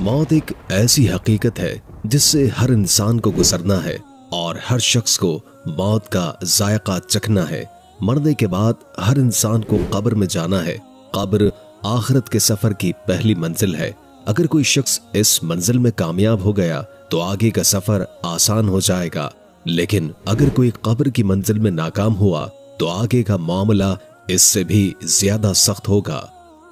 मौत एक ऐसी हकीकत है जिससे हर इंसान को गुजरना है और हर शख्स को मौत का जायका चखना है। मरने के बाद हर इंसान को कब्र में जाना है। कब्र आखिरत के सफर की पहली मंजिल है। अगर कोई शख्स इस मंजिल में कामयाब हो गया तो आगे का सफर आसान हो जाएगा, लेकिन अगर कोई कब्र की मंजिल में नाकाम हुआ तो आगे का मामला इससे भी ज्यादा सख्त होगा।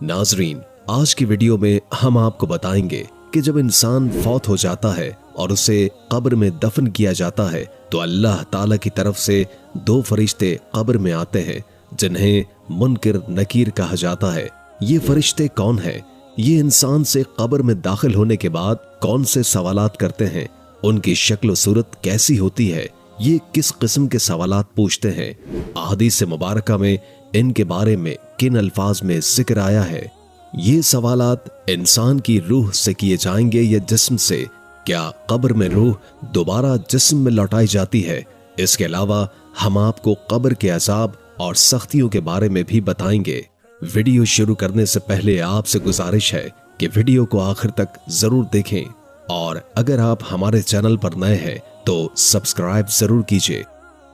नाजरीन, आज की वीडियो में हम आपको बताएंगे कि जब इंसान फौत हो जाता है और उसे कब्र में दफन किया जाता है तो अल्लाह ताला की तरफ से दो फरिश्ते कब्र में आते हैं जिन्हें मुनकिर नकीर कहा जाता है। ये फरिश्ते कौन हैं? ये इंसान से कब्र में दाखिल होने के बाद कौन से सवालात करते हैं? उनकी शक्ल सूरत कैसी होती है? ये किस किस्म के सवालात पूछते हैं? अहादीस मुबारका में इनके बारे में किन अल्फाज में जिक्र आया है? ये सवालात इंसान की रूह से किए जाएंगे या जिस्म से? क्या कब्र में रूह दोबारा जिस्म में लौटाई जाती है? इसके अलावा हम आपको कब्र के अजाब और सख्तियों के बारे में भी बताएंगे। वीडियो शुरू करने से पहले आपसे गुजारिश है कि वीडियो को आखिर तक जरूर देखें और अगर आप हमारे चैनल पर नए हैं तो सब्सक्राइब जरूर कीजिए।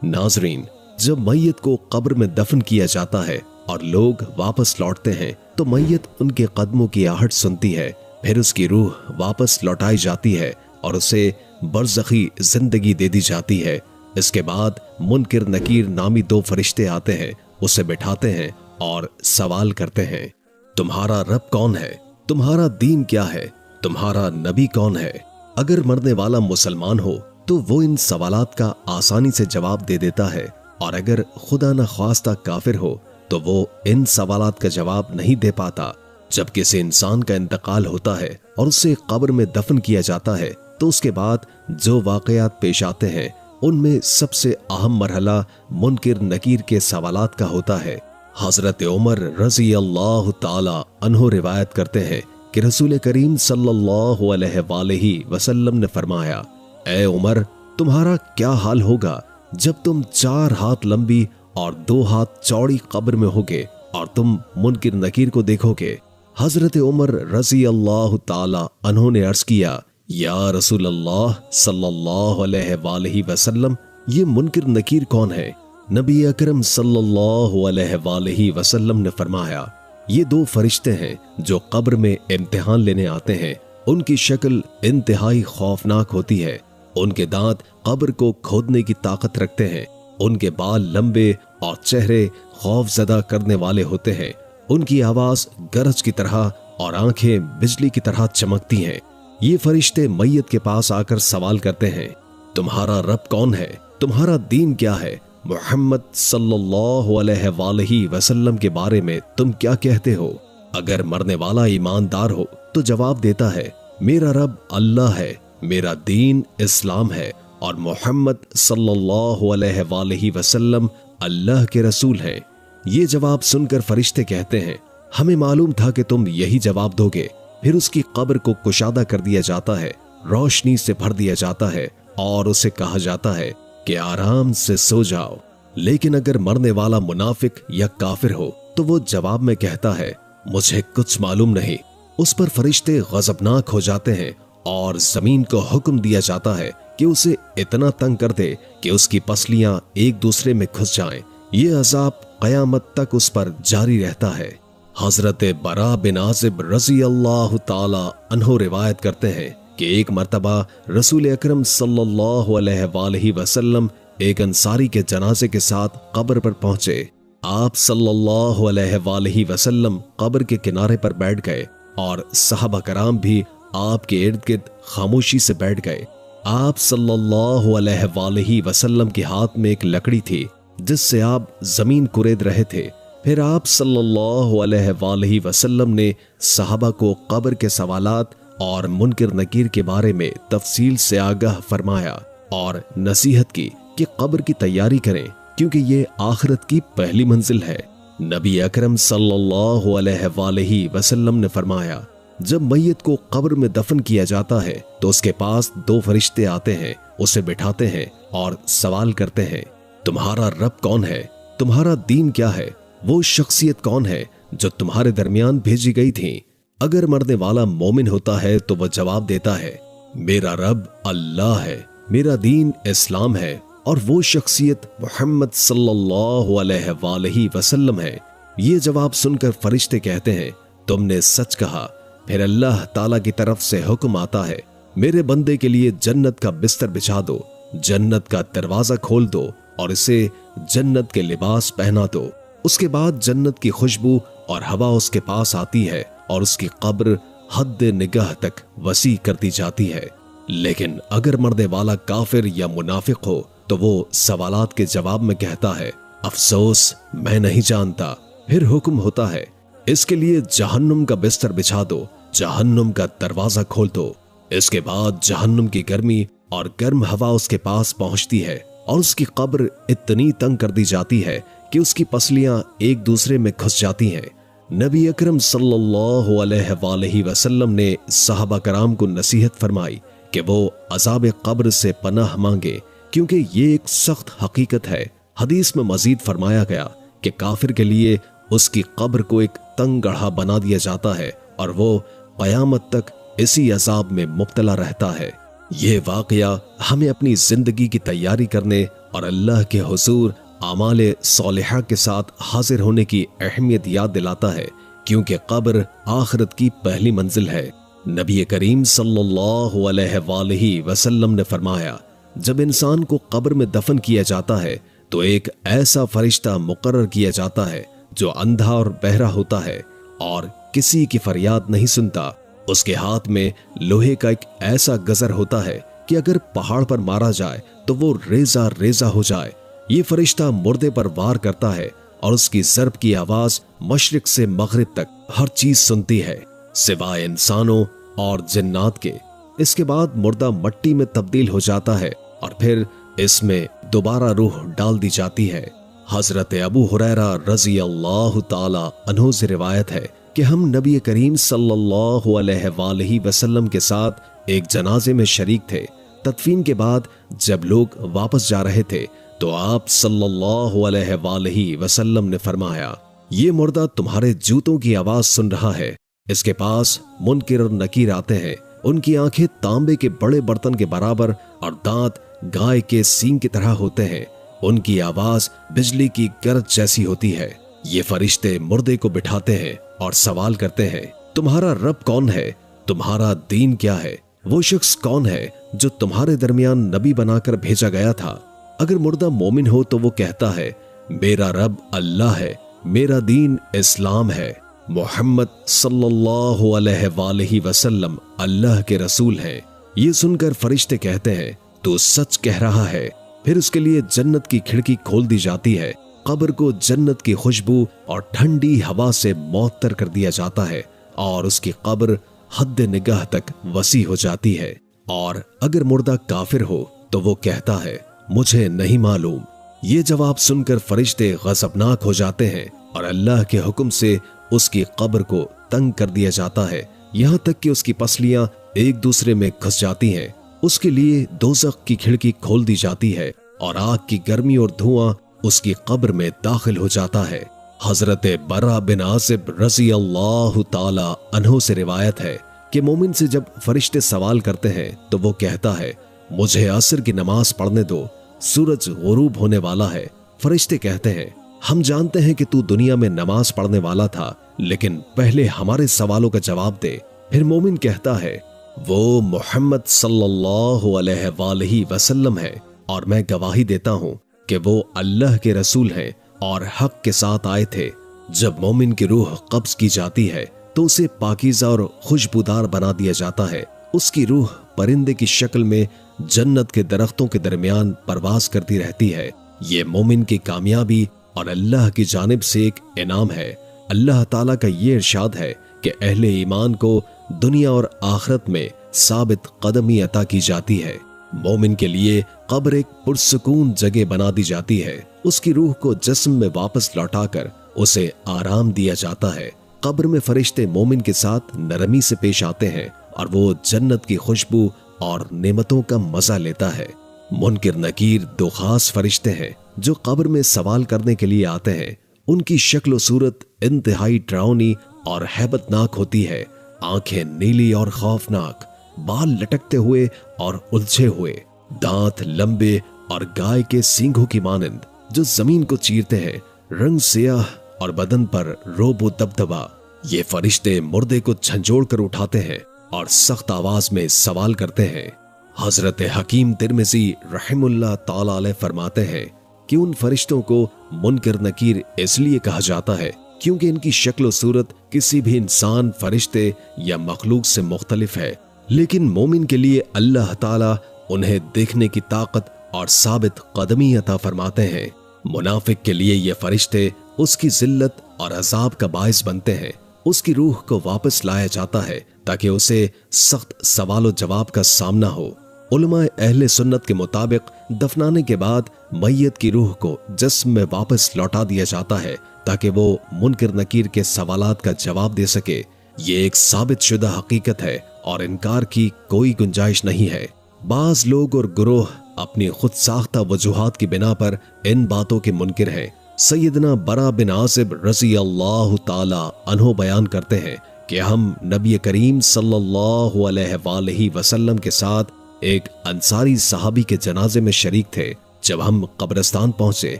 नाजरीन, जब मैयत को कब्र में दफन किया जाता है और लोग वापस लौटते हैं तो मैयत उनके कदमों की आहट सुनती है। फिर उसकी रूह वापस लौटाई जाती है और उसे बरज़खी जिंदगी दे दी जाती है। इसके बाद मुनकिर नकीर नामी दो फरिश्ते आते हैं, उसे बिठाते हैं और सवाल करते हैं, तुम्हारा रब कौन है? तुम्हारा दीन क्या है? तुम्हारा नबी कौन है? अगर मरने वाला मुसलमान हो तो वो इन सवालात का आसानी से जवाब दे देता है, और अगर खुदा न ख्वास्ता काफिर हो तो वो इन सवालात का जवाब नहीं दे पाता। जब किसी इंसान का इंतकाल होता है और उसे कब्र में दफन किया जाता है तो उसके बाद जो वाकयात पेश आते हैं उनमें सबसे अहम मरहला मुनकिर नकीर के सवालात का होता है। हजरत उमर रज़ी अल्लाह ताला अन्हो रिवायत करते हैं कि रसूल करीम सल्लल्लाहु अलैहि वसल्लम ने फरमाया, ए उमर, तुम्हारा क्या हाल होगा जब तुम 4 हाथ लंबी और 2 हाथ चौड़ी कब्र में होगे और तुम मुनकिर नकीर को देखोगे। हजरत उमर रज़ी अल्लाह ताला अन्हो ने अर्ज किया, या रसूल अल्लाह सल्लल्लाहु अलैहि वसल्लम, ये मुनकिर नकीर कौन है? नबी अकरम सल्लल्लाहु अलैहि वसल्लम ने फरमाया, ये 2 फरिश्ते हैं जो कब्र में इम्तिहान लेने आते हैं। उनकी शक्ल इंतहाई खौफनाक होती है। उनके दांत कब्र को खोदने की ताकत रखते हैं। उनके बाल लंबे और चेहरे खौफजदा करने वाले होते हैं। उनकी आवाज गरज की तरह और आंखें बिजली की तरह चमकती हैं। ये फरिश्ते मैयत के पास आकर सवाल करते हैं, तुम्हारा रब कौन है? तुम्हारा दीन क्या है? मोहम्मद सल्लल्लाहु अलैहि वसल्लम के बारे में तुम क्या कहते हो? अगर मरने वाला ईमानदार हो तो जवाब देता है, मेरा रब अल्लाह है, मेरा दीन इस्लाम है और मोहम्मद सल्लल्लाहु अलैहि वसल्लम अल्लाह के रसूल हैं। ये जवाब सुनकर फरिश्ते कहते हैं, हमें मालूम था कि तुम यही जवाब दोगे। फिर उसकी कब्र को कुशादा कर दिया जाता है, रोशनी से भर दिया जाता है और उसे कहा जाता है कि आराम से सो जाओ। लेकिन अगर मरने वाला मुनाफिक या काफिर हो तो वो जवाब में कहता है, मुझे कुछ मालूम नहीं। उस पर फरिश्ते गजबनाक हो जाते हैं और जमीन को हुक्म दिया जाता है कि उसे इतना तंग कर दे कि उसकी पसलियां एक दूसरे में घुस जाएं। ये अजाब कयामत तक उस पर जारी रहता है। हजरत बरा बिन आजिब रज़ी अल्लाह ताला अन्हो रिवायत करते हैं कि एक मर्तबा रसूल अकरम सल्लल्लाहु अलैहि वसल्लम एक अंसारी के जनाजे के साथ कब्र पर पहुंचे। आप सल्लल्लाहु अलैहि वसल्लम कब्र के किनारे पर बैठ गए और सहाबा कराम भी आपके इर्द गिर्द खामोशी से बैठ गए। आप सल्लल्लाहु अलैहि वसल्लम के हाथ में एक लकड़ी थी जिससे आप जमीन कुरेद रहे थे। फिर आप सल्लल्लाहु अलैहि वसल्लम ने सहाबा को कब्र के सवालात और मुनकिर नकीर के बारे में तफसील से आगाह फरमाया और नसीहत की कि कब्र की तैयारी करें क्योंकि ये आखिरत की पहली मंजिल है। नबी अकरम सल्लल्लाहु अलैहि वसल्लम ने फरमाया, जब मैयत को कब्र में दफन किया जाता है तो उसके पास 2 फरिश्ते आते हैं, उसे बिठाते हैं और सवाल करते हैं, तुम्हारा रब कौन है? तुम्हारा दीन क्या है? वो शख्सियत कौन है जो तुम्हारे दरमियान भेजी गई थी? अगर मरने वाला मोमिन होता है तो वह जवाब देता है, मेरा रब अल्लाह है, मेरा दीन इस्लाम है और वो शख्सियत मोहम्मद सल्लल्लाहु अलैहि वसल्लम है। ये जवाब सुनकर फरिश्ते कहते हैं, तुमने सच कहा। फिर अल्लाह ताला की तरफ से हुक्म आता है, मेरे बंदे के लिए जन्नत का बिस्तर बिछा दो, जन्नत का दरवाजा खोल दो और इसे जन्नत के लिबास पहना दो। उसके बाद जन्नत की खुशबू और हवा उसके पास आती है और उसकी कब्र हद निगाह तक वसी कर दी जाती है। लेकिन अगर मरने वाला काफिर या मुनाफिक हो तो वो सवालात के जवाब में कहता है, अफसोस मैं नहीं जानता। फिर हुक्म होता है, इसके लिए जहन्नुम का बिस्तर बिछा दो, जहन्नुम का दरवाजा खोल दो। इसके बाद जहन्नुम की गर्मी और गर्म हवा उसके पास पहुंचती है और उसकी कब्र इतनी तंग कर दी जाती है कि उसकी पसलियां एक दूसरे में घुस जाती हैं। नबी अकरम सल्लल्लाहु अलैहि वसल्लम ने सहाबा कराम को नसीहत फरमाई कि वो अज़ाब कब्र से पनाह मांगे, क्योंकि ये एक सख्त हकीकत है। हदीस में मजीद फरमाया गया कि काफिर के लिए उसकी कब्र को एक तंग गढ़ा बना दिया जाता है और वो क़यामत तक इसी अज़ाब में मुब्तला रहता है। ये वाक़या हमें अपनी जिंदगी की तैयारी करने और अल्लाह के हुज़ूर आमाले सौलिहा के साथ हाजिर होने की अहमियत याद दिलाता है, क्योंकि कब्र आखिरत की पहली मंजिल है। नबी करीम सल्लल्लाहु अलैहि वसल्लम ने फरमाया, जब इंसान को कब्र में दफन किया जाता है तो एक ऐसा फरिश्ता मुकर्रर किया जाता है जो अंधा और बहरा होता है और किसी की फरियाद नहीं सुनता। उसके हाथ में लोहे का एक ऐसा गजर होता है कि अगर पहाड़ पर मारा जाए तो वो रेजा रेजा हो जाए। ये फरिश्ता मुर्दे पर वार करता है और उसकी ज़र्ब की आवाज मशरिक से मगरिब तक हर चीज सुनती है सिवाय इंसानों और जिन्नात के। इसके बाद मुर्दा मट्टी में तब्दील हो जाता है और फिर इसमें दोबारा रूह डाल दी जाती है। हजरत अबू हुरैरा रज़ी अल्लाह ताला अन्हु से रिवायत है कि हम नबी करीम सल्लल्लाहु अलैहि वसल्लम के साथ एक जनाजे में शरीक थे। तदफीन के बाद जब लोग वापस जा रहे थे तो आप सल्लल्लाहु अलैहि वसल्लम ने फरमाया, ये मुर्दा तुम्हारे जूतों की आवाज सुन रहा है। इसके पास मुनकिर और नकीर आते हैं, उनकी आंखें तांबे के बड़े बर्तन के बराबर और दांत गाय के सींग की तरह होते हैं। उनकी आवाज बिजली की गरज जैसी होती है। ये फरिश्ते मुर्दे को बिठाते हैं और सवाल करते हैं, तुम्हारा रब कौन है? तुम्हारा दीन क्या है? वो शख्स कौन है जो तुम्हारे दरमियान नबी बनाकर भेजा गया था? अगर मुर्दा मोमिन हो तो वो कहता है, मेरा रब अल्लाह है, मेरा दीन इस्लाम है, मोहम्मद सल्लल्लाहु अलैहि वसल्लम अल्लाह के रसूल हैं। ये सुनकर फरिश्ते कहते हैं, तू सच कह रहा है। फिर उसके लिए जन्नत की खिड़की खोल दी जाती है, कब्र को जन्नत की खुशबू और ठंडी हवा से मुअत्तर कर दिया जाता है और उसकी कब्र हद निगाह तक वसी हो जाती है। और अगर मुर्दा काफिर हो तो वो कहता है, मुझे नहीं मालूम। ये जवाब सुनकर फरिश्ते गज़बनाक हो जाते हैं और अल्लाह के हुक्म से उसकी कब्र को तंग कर दिया जाता है, यहाँ तक कि उसकी पसलियां एक दूसरे में घुस जाती हैं। उसके लिए दोज़ख की खिड़की खोल दी जाती है और आग की गर्मी और धुआं उसकी कब्र में दाखिल हो जाता है। हजरत बरा बिन आसिब रज़ी अल्लाह ताला अन्हु से रिवायत है कि मोमिन से जब फरिश्ते सवाल करते हैं तो वो कहता है, मुझे असर की नमाज पढ़ने दो, सूरज गुरूब होने वाला है। फरिश्ते कहते हैं, हम जानते हैं कि तू दुनिया में नमाज पढ़ने वाला था, लेकिन पहले हमारे सवालों का जवाब दे। फिर मोमिन कहता है, वो मोहम्मद सल्लल्लाहु अलैहि वसल्लम है और मैं गवाही देता हूँ कि वो अल्लाह के रसूल हैं और हक के साथ आए थे। जब मोमिन की रूह कब्ज की जाती है तो उसे पाकीज़ा और खुशबूदार बना दिया जाता है। उसकी रूह परिंदे की शक्ल में जन्नत के दरख्तों के दरमियान परवाज करती रहती है। ये मोमिन की कामयाबी और अल्लाह की जानिब से एक इनाम है। अल्लाह ताला का ये इरशाद है कि अहले ईमान को दुनिया और आखिरत में साबित कदमी अता की जाती है। मोमिन के लिए कब्र एक पुरसुकून जगह बना दी जाती है। उसकी रूह को जिस्म में वापस लौटाकर उसे आराम दिया जाता है। कब्र में फरिश्ते मोमिन के साथ नरमी से पेश आते हैं और वो जन्नत की खुशबू और नेमतों का मजा लेता है। मुनकिर नकीर दो खास फरिश्ते हैं जो कब्र में सवाल करने के लिए आते हैं। उनकी शक्ल और सूरत इंतहाई डरावनी और हैबतनाक होती है। आंखें नीली और खौफनाक, बाल लटकते हुए और उलझे हुए, दांत लंबे और गाय के सींगों की मानंद जो जमीन को चीरते हैं, रंग सियाह और बदन पर रोबो दबदबा। ये फरिश्ते मुर्दे को झंझोड़ कर उठाते हैं और सख्त आवाज में सवाल करते हैं। हजरत हकीम तिरमिज़ी रहमुल्लाह ताला अलैह फरमाते हैं कि उन फरिश्तों को मुनकर नकीर इसलिए कहा जाता है क्योंकि इनकी शक्ल और सूरत किसी भी इंसान, फरिश्ते या मखलूक से मुख्तलिफ है, लेकिन मोमिन के लिए अल्लाह ताला उन्हें देखने की ताकत और साबित कदमी अता फरमाते हैं। मुनाफिक के लिए ये फरिश्ते उसकी जिल्लत और अजाब का बाइस बनते हैं। उसकी रूह को वापस लाया जाता है ताकि उसे सख्त सवाल जवाब का सामना हो। उलमा अहले सुन्नत के मुताबिक दफनाने के बाद मैयत की रूह को जिस्म में वापस लौटा दिया जाता है ताकि वो मुनकर नकीर के सवालात का जवाब दे सके। ये एक साबित शुदा हकीकत है और इनकार की कोई गुंजाइश नहीं है। बाज लोग और गुरोह अपनी खुद साख्ता वजूहात की बिना पर इन बातों के मुनकिर हैं। सैयदना बरा बिन आसिब रज़ी अल्लाह ताला अन्हो बयान करते हैं कि हम नबी करीम सल्लल्लाहु अलैहि वसल्लम के साथ एक अंसारी सहाबी के जनाजे में शरीक थे। जब हम कब्रिस्तान पहुंचे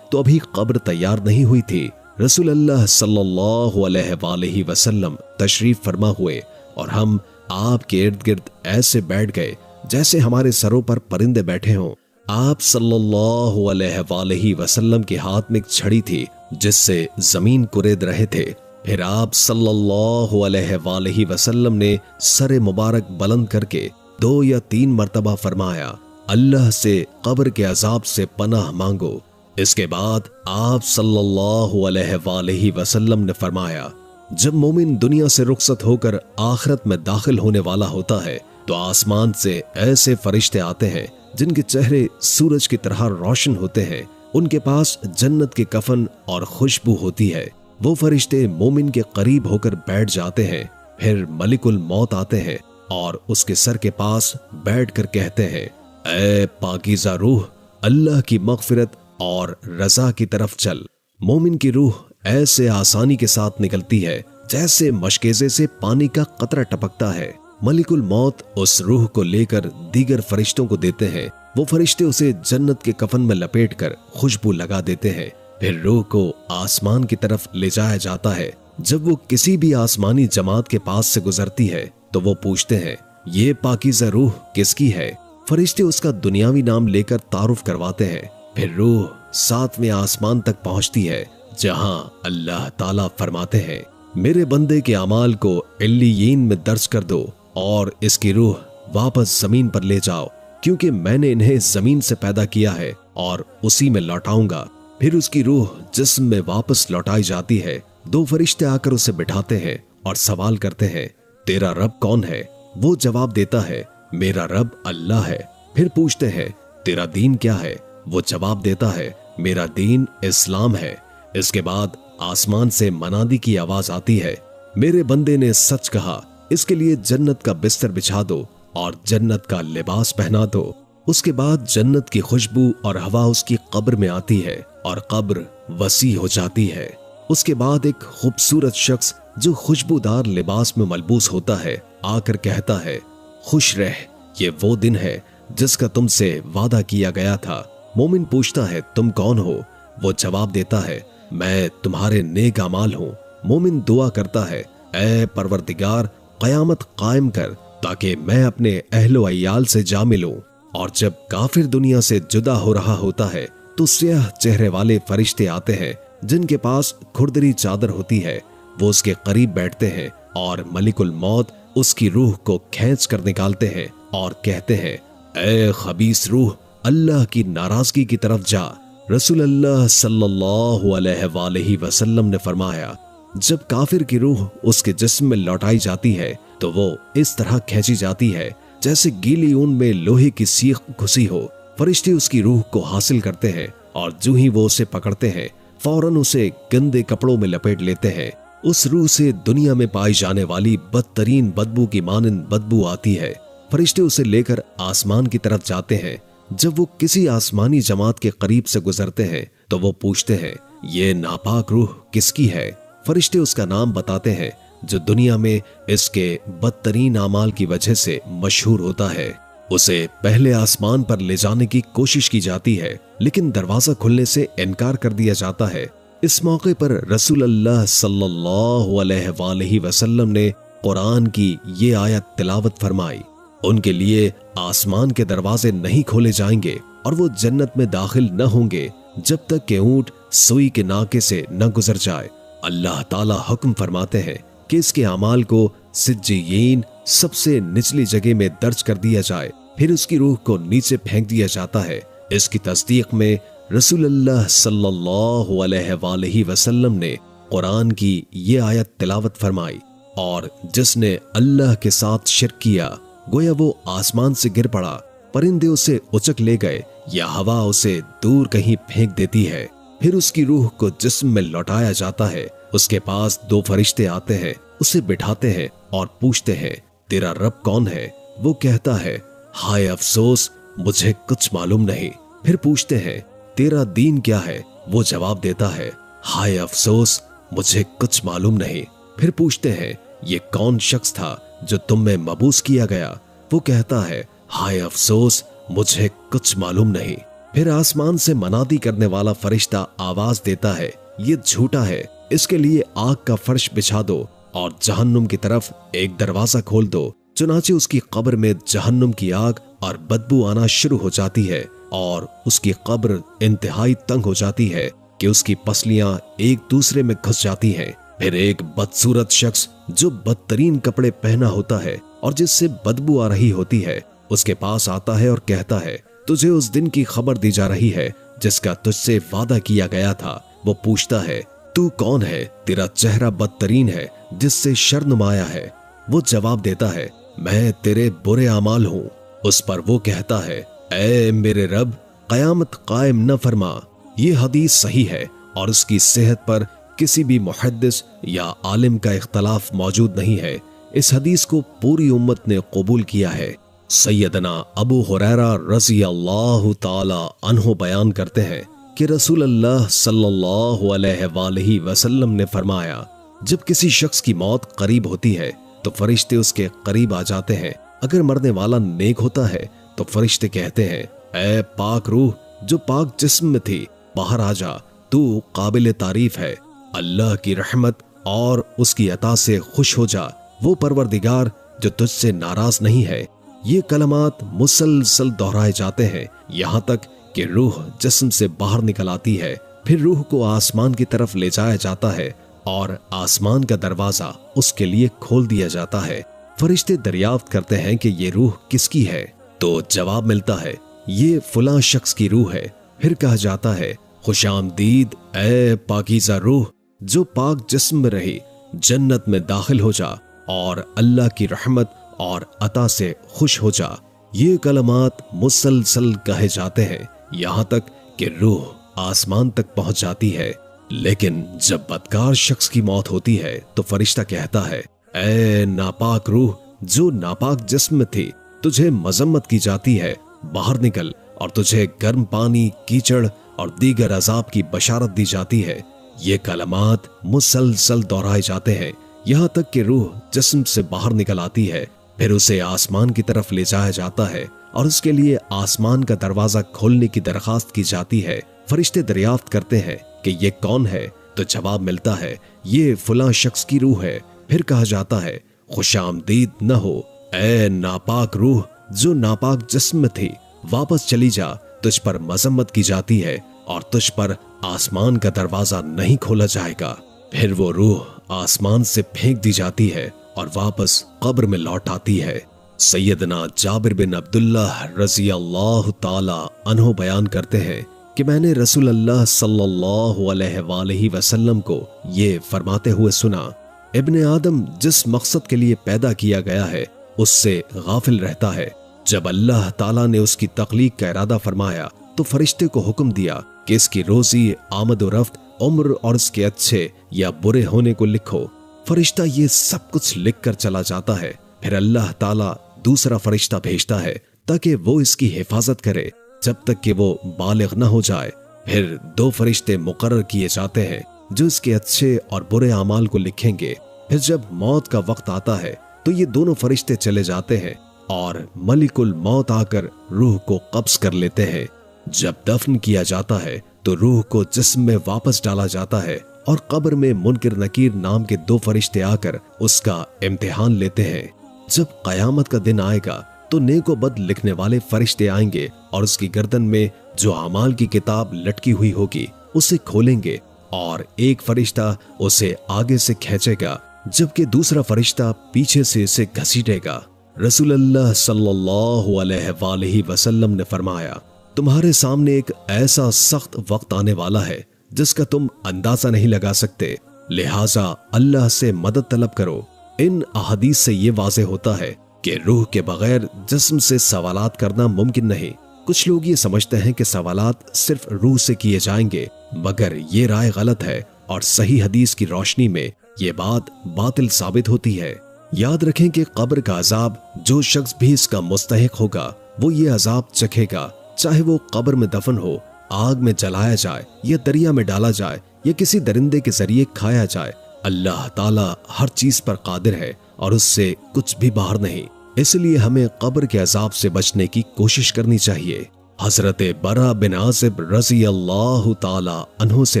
तो अभी कब्र तैयार नहीं हुई थी। रसूल अल्लाह सल्लल्लाहु अलैहि वसल्लम तशरीफ फरमा हुए और हम आपके इर्द गिर्द ऐसे बैठ गए जैसे हमारे सरों पर परिंदे बैठे हों। आप सल्लल्लाहु अलैहि वसल्लम के हाथ में एक छड़ी थी जिससे जमीन कुरेद रहे थे। फिर आप सल्लल्लाहु अलैहि वसल्लम ने सरे मुबारक बुलंद करके 2 या 3 मर्तबा फरमाया, अल्लाह से कब्र के अजाब से पनाह मांगो। इसके बाद आप सल्लल्लाहु अलैहि वसल्लम ने फरमाया, जब मोमिन दुनिया से रुखसत होकर आखिरत में दाखिल होने वाला होता है तो आसमान से ऐसे फरिश्ते आते हैं जिनके चेहरे सूरज की तरह रोशन होते हैं। उनके पास जन्नत के कफन और खुशबू होती है। वो फरिश्ते मोमिन के करीब होकर बैठ जाते हैं। फिर मलिकुल मौत आते हैं और उसके सर के पास बैठकर कहते हैं, ऐ पाकीज़ा रूह, अल्लाह की मग़फ़िरत और रज़ा की तरफ चल। मोमिन की रूह ऐसे आसानी के साथ निकलती है जैसे मशकेज़े से पानी का कतरा टपकता है। मलिकुल मौत उस रूह को लेकर दीगर फरिश्तों को देते हैं। वो फरिश्ते उसे जन्नत के कफन में लपेटकर खुशबू लगा देते हैं। फिर रूह को आसमान की तरफ ले जाया जाता है। जब वो किसी भी आसमानी जमात के पास से गुजरती है तो वो पूछते हैं, ये पाकीज़ा रूह किसकी है? फरिश्ते उसका दुनियावी नाम लेकर तारुफ करवाते हैं। फिर रूह 7वें आसमान तक पहुंचती है जहां अल्लाह ताला फरमाते हैं, मेरे बंदे के अमाल को इल्लियीन में दर्ज कर दो और इसकी रूह वापस जमीन पर ले जाओ, क्योंकि मैंने इन्हें जमीन से पैदा किया है और उसी में लौटाऊंगा। फिर उसकी रूह जिस्म में वापस लौटाई जाती है। 2 फरिश्ते आकर उसे बिठाते हैं और सवाल करते हैं, तेरा रब कौन है? वो जवाब देता है, मेरा रब अल्लाह है। फिर पूछते हैं, तेरा दीन क्या है? वो जवाब देता है, मेरा दीन इस्लाम है। इसके बाद आसमान से मनादी की आवाज आती है, मेरे बंदे ने सच कहा, इसके लिए जन्नत का बिस्तर बिछा दो और जन्नत का लिबास पहना दो। उसके बाद जन्नत की खुशबू और हवा उसकी कब्र में आती है और कब्र वसी हो जाती है। उसके बाद एक खूबसूरत शख्स जो खुशबूदार लिबास में मलबूस होता है आकर कहता है, खुश रह, ये वो दिन है जिसका तुमसे वादा किया गया था। मोमिन पूछता है, तुम कौन हो? वो जवाब देता है, मैं तुम्हारे नेक अमाल हूँ। मोमिन दुआ करता है, ऐ परवरदिगार, कयामत कायम कर ताकि मैं अपने अहलो अय्याल से जा मिलूं। और जब काफिर दुनिया से जुदा हो रहा होता है तो स्याह चेहरे वाले फरिश्ते आते हैं जिनके पास खुरदरी चादर होती है। वो उसके करीब बैठते हैं और मलिकुल मौत उसकी रूह को खींच कर निकालते हैं और कहते हैं, ऐ खबीस रूह, अल्लाह की नाराजगी की तरफ जा। रसूल अल्लाह सल्लल्लाहु अलैहि वसल्लम ने फरमाया, जब काफिर की रूह उसके जिस्म में लौटाई जाती है तो वो इस तरह खींची जाती है जैसे गीली ऊन में लोहे की सीख घुसी हो। फरिश्ते उसकी रूह को हासिल करते हैं और जो ही वो उसे पकड़ते हैं फौरन उसे गंदे कपड़ों में लपेट लेते हैं। उस रूह से दुनिया में पाई जाने वाली बदतरीन बदबू की मानंद बदबू आती है। फरिश्ते उसे लेकर आसमान की तरफ जाते हैं। जब वो किसी आसमानी जमात के करीब से गुजरते हैं तो वो पूछते हैं, ये नापाक रूह किसकी है? फरिश्ते उसका नाम बताते हैं। जो दुनिया में इसके बदतरीन अमाल की वजह से मशहूर होता है। उसे पहले आसमान पर ले जाने की कोशिश की जाती है, लेकिन दरवाजा खुलने से इनकार कर दिया जाता है। इस मौके पर रसूलुल्लाह सल्लल्लाहु अलैहि वसल्लम ने कुरान की ये आयत तिलावत फरमाई। उनके लिए आसमान के दरवाजे नहीं खोले जाएंगे और वो जन्नत में दाखिल न होंगे जब तक कि ऊंट सुई के नाके से न गुजर जाए। अल्लाह ताला हुक्म फरमाते हैं कि इसके अमाल को सिज्जीयीन सबसे निचली जगह में दर्ज कर दिया जाए, फिर उसकी रूह को नीचे फेंक दिया जाता है। इसकी तस्दीक में रसूलुल्लाह सल्लल्लाहु अलैहि वसल्लम ने कुरान की ये आयत तिलावत फरमाई, और जिसने अल्लाह के साथ शिर्क किया गोया वो आसमान से गिर पड़ा, परिंदे उसे उचक ले गए या हवा उसे दूर कहीं फेंक देती है। फिर उसकी रूह को जिस्म में लौटाया जाता है। उसके पास दो फरिश्ते आते हैं, उसे बिठाते हैं और पूछते हैं, तेरा रब कौन है? वो कहता है, हाय अफसोस, मुझे कुछ मालूम नहीं। फिर पूछते हैं, तेरा दीन क्या है? वो जवाब देता है, हाय अफसोस, मुझे कुछ मालूम नहीं। फिर पूछते हैं, ये कौन शख्स था जो तुम में मबूस किया गया? वो कहता है, हाय अफसोस, मुझे कुछ मालूम नहीं। फिर आसमान से मनादी करने वाला फरिश्ता आवाज देता है, ये झूठा है, इसके लिए आग का फर्श बिछा दो और जहन्नुम की तरफ एक दरवाजा खोल दो। चुनाचे उसकी कब्र में जहन्नुम की आग और बदबू आना शुरू हो जाती है और उसकी कब्र इंतहाई तंग हो जाती है कि उसकी पसलियां एक दूसरे में घुस जाती हैं। फिर एक बदसूरत शख्स जो बदतरीन कपड़े पहना होता है और जिससे बदबू आ रही होती है, उसके पास आता है और कहता है, तुझे उस दिन की खबर दी जा रही है जिसका तुझसे वादा किया गया था। वो पूछता है, तू कौन है? तेरा चेहरा बदतरीन है जिससे शर नुमाया है। वो जवाब देता है, मैं तेरे बुरे अमाल हूँ। उस पर वो कहता है, ऐ मेरे रब, कयामत कायम न फरमा। ये हदीस सही है और उसकी सेहत पर किसी भी मुहद्दिस या आलिम का इख्तलाफ मौजूद नहीं है। इस हदीस को पूरी उम्मत ने कबूल किया है। सैयदना अबू हुरैरा रज़ी अल्लाह ताला अन्हु बयान करते हैं कि रसूलुल्लाह सल्लल्लाहु अलैहि वसल्लम ने फरमाया, जब किसी शख्स की मौत करीब होती है तो फरिश्ते उसके करीब आ जाते हैं। अगर मरने वाला नेक होता है तो फरिश्ते कहते हैं, ऐ पाक रूह जो पाक जिस्म में थी, बाहर आ जा, तू काबिल तारीफ है। अल्लाह की रहमत और उसकी अता से खुश हो जा, वो परवरदिगार जो तुझसे नाराज नहीं है। ये कलमात मुसलसल दोहराए जाते हैं यहाँ तक कि रूह जिस्म से बाहर निकल आती है। फिर रूह को आसमान की तरफ ले जाया जाता है और आसमान का दरवाजा उसके लिए खोल दिया जाता है। फरिश्ते दरियाफ्त करते हैं कि ये रूह किसकी है, तो जवाब मिलता है, ये फलां शख्स की रूह है। फिर कहा जाता है, खुशामदीद ऐ पाकीज़ा रूह जो पाक जिस्म में रही, जन्नत में दाखिल हो जा और अल्लाह की रहमत और अता से खुश हो जा। ये कलमात मुसलसल कहे जाते हैं यहाँ तक कि रूह आसमान तक पहुंच जाती है। लेकिन जब बदकार शख्स की मौत होती है तो फरिश्ता कहता है, ऐ नापाक रूह जो नापाक जिस्म में थी, तुझे मजम्मत की जाती है, बाहर निकल, और तुझे गर्म पानी, कीचड़ और दीगर अजाब की बशारत दी जाती है। ये कलमात मुसलसल दोहराए जाते हैं यहाँ तक कि रूह जिस्म से बाहर निकल आती है। फिर उसे आसमान की तरफ ले जाया जाता है और उसके लिए आसमान का दरवाजा खोलने की दरखास्त की जाती है। फरिश्ते दरियाफ्त करते हैं कि ये कौन है, तो जवाब मिलता है, ये फलां शख्स की रूह है। फिर कहा जाता है, खुशामदीद न हो ऐ नापाक रूह जो नापाक जिस्म में थी, वापस चली जा, तुझ पर मजम्मत की जाती है और तुझ पर आसमान का दरवाजा नहीं खोला जाएगा। फिर वो रूह आसमान से फेंक दी जाती है और वापस कब्र में लौट आती है। सैयदना जाबिर बिन अब्दुल्लाह रज़ी अल्लाह ताला अन्हु बयान करते हैं कि मैंने रसूलुल्लाह सल्लल्लाहु अलैहि वसल्लम को ये फरमाते हुए सुना, इब्ने आदम जिस मकसद के लिए पैदा किया गया है उससे गाफिल रहता है। जब अल्लाह ताला ने उसकी तख्लीक का इरादा फरमाया तो फरिश्ते को हुक्म दिया कि इसकी रोजी, आमद और रफ्त, उम्र और इसके अच्छे या बुरे होने को लिखो। फरिश्ता ये सब कुछ लिख कर चला जाता है। फिर अल्लाह ताला दूसरा फरिश्ता भेजता है ताकि वो इसकी हिफाजत करे जब तक कि वो बालिग न हो जाए। फिर दो फरिश्ते मुकर्रर किए जाते हैं जो इसके अच्छे और बुरे अमाल को लिखेंगे। फिर जब मौत का वक्त आता है तो ये दोनों फरिश्ते चले जाते हैं और मलिकुल मौत आकर रूह को कब्ज कर लेते हैं। जब दफन किया जाता है तो रूह को जिस्म में वापस डाला जाता है और कब्र में मुनकिर नकीर नाम के दो फरिश्ते आकर उसका इम्तिहान लेते हैं। जब कयामत का दिन आएगा तो नेको बद लिखने वाले फरिश्ते आएंगे और उसकी गर्दन में जो अमाल की किताब लटकी हुई होगी उसे खोलेंगे और एक फरिश्ता उसे आगे से खींचेगा जबकि दूसरा फरिश्ता पीछे से इसे घसीटेगा। रसूलुल्लाह सल्लल्लाहु अलैहि वसल्लम ने फरमाया, तुम्हारे सामने एक ऐसा सख्त वक्त आने वाला है जिसका तुम अंदाजा नहीं लगा सकते, लिहाजा अल्लाह से मदद तलब करो। इन अहदीस से ये वाज़े होता है कि रूह के बगैर जिस्म से सवालात करना मुमकिन नहीं। कुछ लोग ये समझते हैं कि सवालात सिर्फ रूह से किए जाएंगे, मगर ये राय गलत है और सही हदीस की रोशनी में ये बात बातिल साबित होती है। याद रखें कि कब्र का अजाब जो शख्स भी इसका मुस्तहिक होगा वो ये अजाब चखेगा, चाहे वो कब्र में दफन हो, आग में जलाया जाए या दरिया में डाला जाए या किसी दरिंदे के जरिए खाया जाए। अल्लाह ताला हर चीज पर कादिर है और उससे कुछ भी बाहर नहीं। इसलिए हमें कब्र के अजाब से बचने की कोशिश करनी चाहिए। हजरत बरा बिन आज़िब रज़ी अल्लाह ताला अन्हु से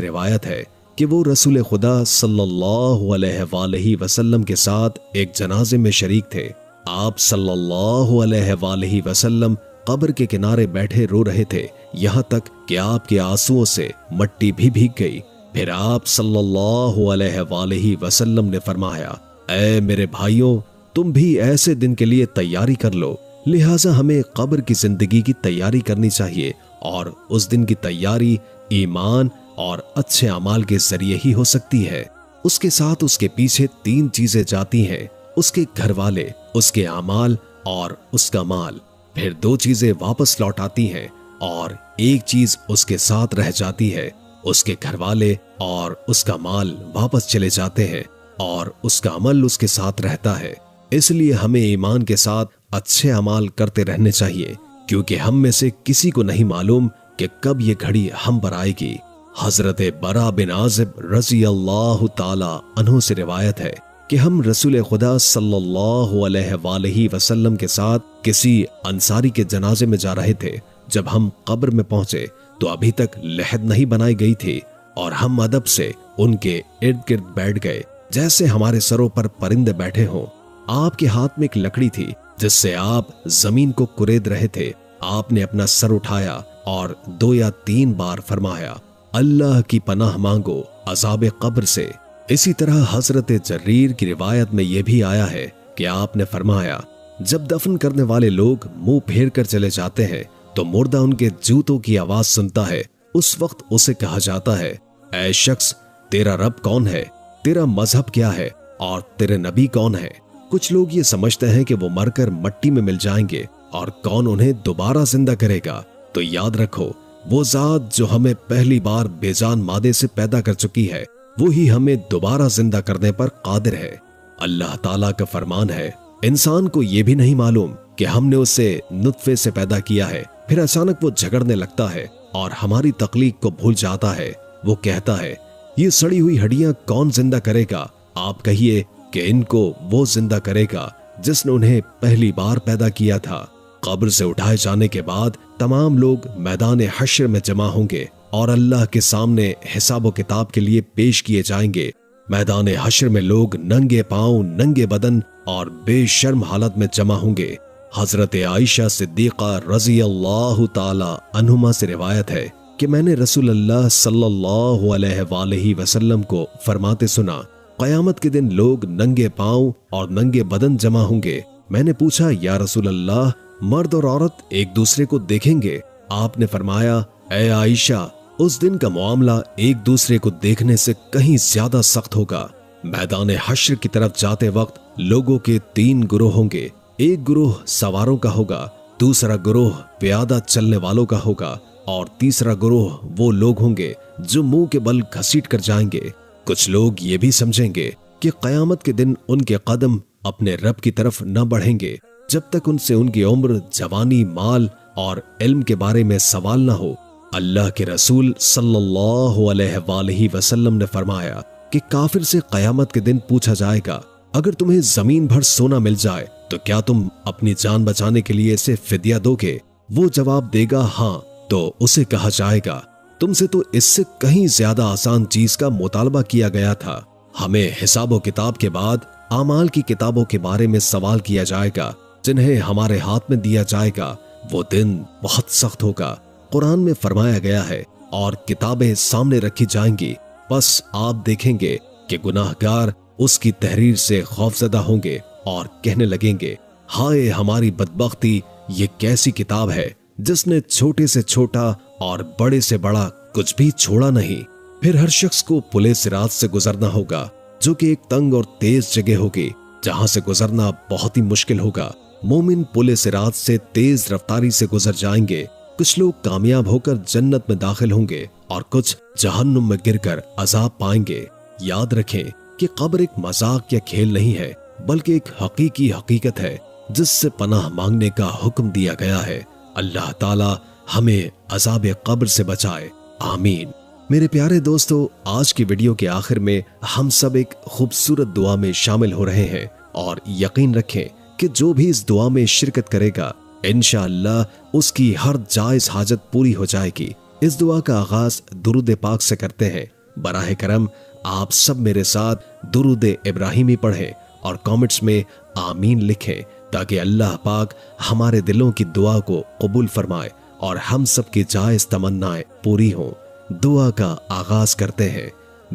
रिवायत है कि वो रसूल खुदा सल्लल्लाहु अलैहि वसल्लम के साथ एक जनाजे में शरीक थे। आप सल्लल्लाहु अलैहि वसल्लम कब्र के किनारे बैठे रो रहे थे, यहाँ तक कि आपके आंसुओं से मट्टी भी भीग गई। फिर आप सल्लल्लाहु अलैहि वसल्लम ने फरमाया, ऐ मेरे भाइयों, तुम भी ऐसे दिन के लिए तैयारी कर लो। लिहाजा हमें कब्र की जिंदगी की तैयारी करनी चाहिए और उस दिन की तैयारी ईमान और अच्छे अमाल के जरिए ही हो सकती है। उसके साथ उसके पीछे तीन चीजें जाती हैं, उसके घर वाले, उसके अमाल और उसका माल। फिर दो चीजें वापस लौट आती हैं और एक चीज उसके साथ रह जाती है। उसके घर वाले और उसका माल वापस चले जाते हैं और उसका अमल उसके साथ रहता है। इसलिए हमें ईमान के साथ अच्छे अमाल करते रहने चाहिए, क्योंकि हम में से किसी को नहीं मालूम कि कब ये घड़ी हम पर आएगी। हजरत बरा बिन आज़िब रज़ी अल्लाह ताला अन्हु से रिवायत है कि हम रसूल खुदा सल्लल्लाहु अलैहि वसल्लम के साथ किसी अंसारी के जनाजे में जा रहे थे। जब हम कब्र में पहुंचे तो अभी तक लहद नहीं बनाई गई थी और हम अदब से उनके इर्द गिर्द बैठ गए जैसे हमारे सरों पर परिंदे बैठे हों। आपके हाथ में एक लकड़ी थी जिससे आप जमीन को कुरेद रहे थे। आपने अपना सर उठाया और 2 या 3 बार फरमाया, अल्लाह की पनाह मांगो अज़ाब कब्र से। इसी तरह हजरत जरीर की रिवायत में यह भी आया है कि आपने फरमाया, जब दफन करने वाले लोग मुंह फेर कर चले जाते हैं तो मुर्दा उनके जूतों की आवाज सुनता है। उस वक्त उसे कहा जाता है, ऐ शख्स, तेरा रब कौन है, तेरा मजहब क्या है और तेरे नबी कौन है। कुछ लोग ये समझते हैं कि वो मरकर मट्टी में मिल जाएंगे और कौन उन्हें दोबारा जिंदा करेगा। तो याद रखो, वो जात जो हमें पहली बार बेजान मादे से पैदा कर चुकी है वो ही हमें दोबारा जिंदा करने पर कादिर है। अल्लाह ताला का फरमान है, इंसान को ये भी नहीं मालूम कि हमने उसे नुत्फे से पैदा किया है। फिर अचानक वो झगड़ने लगता है और हमारी तकलीफ को भूल जाता है। वो कहता है, ये सड़ी हुई हड्डियां कौन जिंदा करेगा। आप कहिए कि इनको वो जिंदा करेगा जिसने उन्हें पहली बार पैदा किया था। कब्र से उठाए जाने के बाद तमाम लोग मैदान हश्र में जमा होंगे और अल्लाह के सामने हिसाब किताब के लिए पेश किए जाएंगे। मैदान हश्र में लोग नंगे पांव, नंगे बदन और बेशर्म हालत में जमा होंगे। हजरत आयशा सिद्दीक़ा रज़ी अल्लाह ताला अन्हुमा से रिवायत है कि मैंने रसूलुल्लाह सल्लल्लाहु अलैहि वसल्लम को फरमाते सुना, क़यामत के दिन लोग नंगे पांव और नंगे बदन जमा होंगे। मैंने पूछा, या रसूलल्लाह, मर्द और औरत एक दूसरे को देखेंगे? आपने फरमाया, ऐ आयशा, उस दिन का मामला एक दूसरे को देखने से कहीं ज्यादा सख्त होगा। मैदान हश्र की तरफ जाते वक्त लोगों के 3 गुरोह होंगे। एक गुरोह सवारों का होगा, दूसरा गुरोह प्यादा चलने वालों का होगा और तीसरा गुरोह वो लोग होंगे जो मुंह के बल घसीट कर जाएंगे। कुछ लोग ये भी समझेंगे कि क़यामत के दिन उनके कदम अपने रब की तरफ न बढ़ेंगे जब तक उनसे उनकी उम्र, जवानी, माल और इल्म के बारे में सवाल न हो। अल्लाह के रसूल सल्लल्लाहु अलैहि वसल्लम ने फरमाया, कि काफिर से कयामत के दिन पूछा जाएगा, अगर तुम्हें जमीन भर सोना मिल जाए तो क्या तुम अपनी जान बचाने के लिए इसे फिदिया दोगे? वो जवाब देगा हाँ, तो उसे कहा जाएगा, तुमसे तो इससे कहीं ज्यादा आसान चीज का मुतालबा किया गया था। हमें हिसाबो किताब के बाद आमाल की किताबों के बारे में सवाल किया जाएगा, जिन्हें हमारे हाथ में दिया जाएगा। वो दिन बहुत सख्त होगा। कुरान में फरमाया गया है, और किताबें सामने रखी जाएंगी, बस आप देखेंगे कि गुनाहगार उसकी तहरीर से खौफजदा होंगे और कहने लगेंगे, हाय हमारी बदबख्ती, ये कैसी किताब है जिसने छोटे से छोटा और बड़े से बड़ा कुछ भी छोड़ा नहीं। फिर हर शख्स को पुले सिरात से गुजरना होगा, जो कि एक तंग और तेज जगह होगी, जहां से गुजरना बहुत ही मुश्किल होगा। मोमिन पुले सिरात से तेज रफ्तारी से गुजर जाएंगे। कुछ लोग कामयाब होकर जन्नत में दाखिल होंगे और कुछ जहन्नुम में गिरकर अजाब पाएंगे। याद रखें कि कब्र एक मजाक या खेल नहीं है, बल्कि एक हकीकी हकीकत है जिससे पनाह मांगने का हुक्म दिया गया है। अल्लाह ताला हमें अजाब कब्र से बचाए, आमीन। मेरे प्यारे दोस्तों, आज की वीडियो के आखिर में हम सब एक खूबसूरत दुआ में शामिल हो रहे हैं, और यकीन रखें कि जो भी इस दुआ में शिरकत करेगा इंशाअल्लाह उसकी हर जायज हाजत पूरी हो जाएगी। इस दुआ का आगाज दुरूद पाक से करते हैं। बराह करम आप सब मेरे साथ दुरूद इब्राहिमी पढ़ें और कमेंट्स में आमीन लिखें, ताकि अल्लाह पाक हमारे दिलों की दुआ को कबूल फरमाए और हम सब की जायज तमन्नाएं पूरी हों। दुआ का आगाज करते हैं।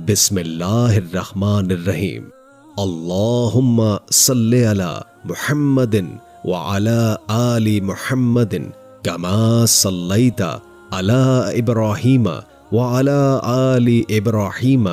बिस्मिल्लाहिर्रहमानिर्रहीम। अल्लाहुम्मा सल्ली अला मुहम्मदिन व अला आलि मुहम्मदिन कमा सल्लैता अला इब्राहीम व अला आलि इब्राहीम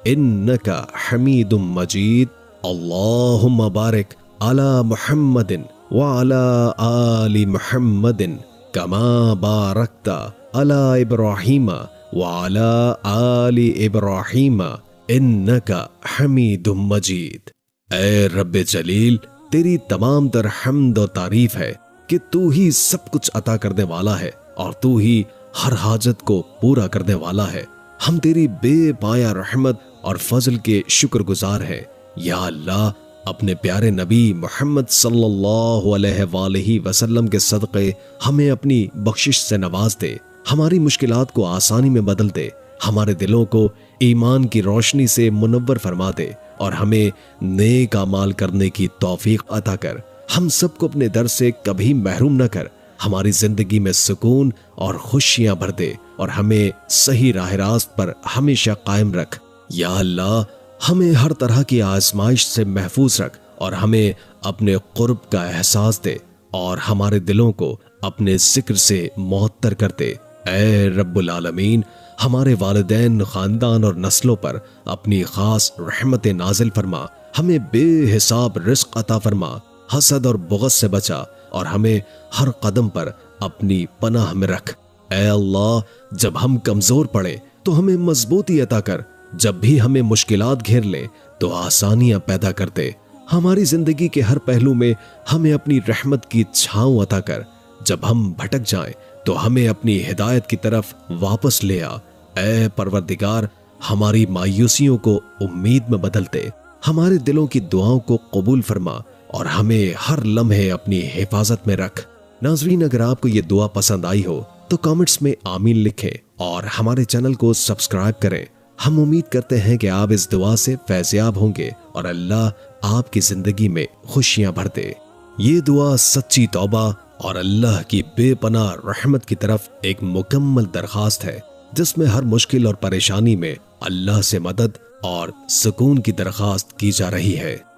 इन्नका हमीदुम मजीद। अल्लाहुम्मा बारिक अला मुहम्मदिन व अला आलि मुहम्मदिन कमा बारकता अला इब्राहीम व अला आलि इब्राहीम इन्नका हमीदुम मजीद। ऐ रब्बे जलील, तेरी तमाम तर हम्द और तारीफ है कि तू ही सब कुछ अता करने वाला है और तू ही हर हाजत को पूरा करने वाला है। हम तेरी बेपाया रहमत और फजल के शुक्रगुजार हैं। या अल्लाह, अपने प्यारे नबी मोहम्मद सल्लल्लाहु अलैहि वसल्लम के सदक़े हमें अपनी बख्शिश से नवाज दे, हमारी मुश्किलात को आसानी में बदल दे, हमारे दिलों को ईमान की रोशनी से मुनव्वर फरमा दे और हमें नेक अमाल करने की तौफीक अता कर। हम सबको अपने दर से कभी महरूम न कर, हमारी जिंदगी में सुकून और खुशियां भर दे और हमें सही राह रास्त पर हमेशा कायम रख। या अल्लाह, हमें हर तरह की आजमाइश से महफूज रख और हमें अपने कुर्ब का एहसास दे और हमारे दिलों को अपने जिक्र से मुअत्तर कर दे। ऐ रब्बुल आलमीन, हमारे वालिदैन, खानदान और नस्लों पर अपनी खास रहमत नाजिल फरमा, हमें बेहिसाब रिज़्क़ अता फरमा, हसद और बुग़्ज़ से बचा और हमें हर कदम पर अपनी पनाह में रख। ऐ अल्लाह, जब हम कमजोर पड़े तो हमें मजबूती अता कर, जब भी हमें मुश्किलात घेर ले तो आसानियां पैदा कर दे। हमारी जिंदगी के हर पहलू में हमें अपनी रहमत की छांव अता कर। जब हम भटक जाएं तो हमें अपनी हिदायत की तरफ वापस ले आ। ऐ परवरदिगार, हमारी मायूसियों को उम्मीद में बदल दे, हमारे दिलों की दुआओं को कबूल फरमा और हमें हर लम्हे अपनी हिफाजत में रख। नाज़रीन, अगर आपको ये दुआ पसंद आई हो तो कमेंट्स में आमीन लिखें और हमारे चैनल को सब्सक्राइब करें। हम उम्मीद करते हैं कि आप इस दुआ से फैज़याब होंगे और अल्लाह आपकी जिंदगी में खुशियां भर दे। ये दुआ सच्ची तौबा और अल्लाह की बेपनाह रहमत की तरफ एक मुकम्मल दरखास्त है, जिसमें हर मुश्किल और परेशानी में अल्लाह से मदद और सुकून की दरखास्त की जा रही है।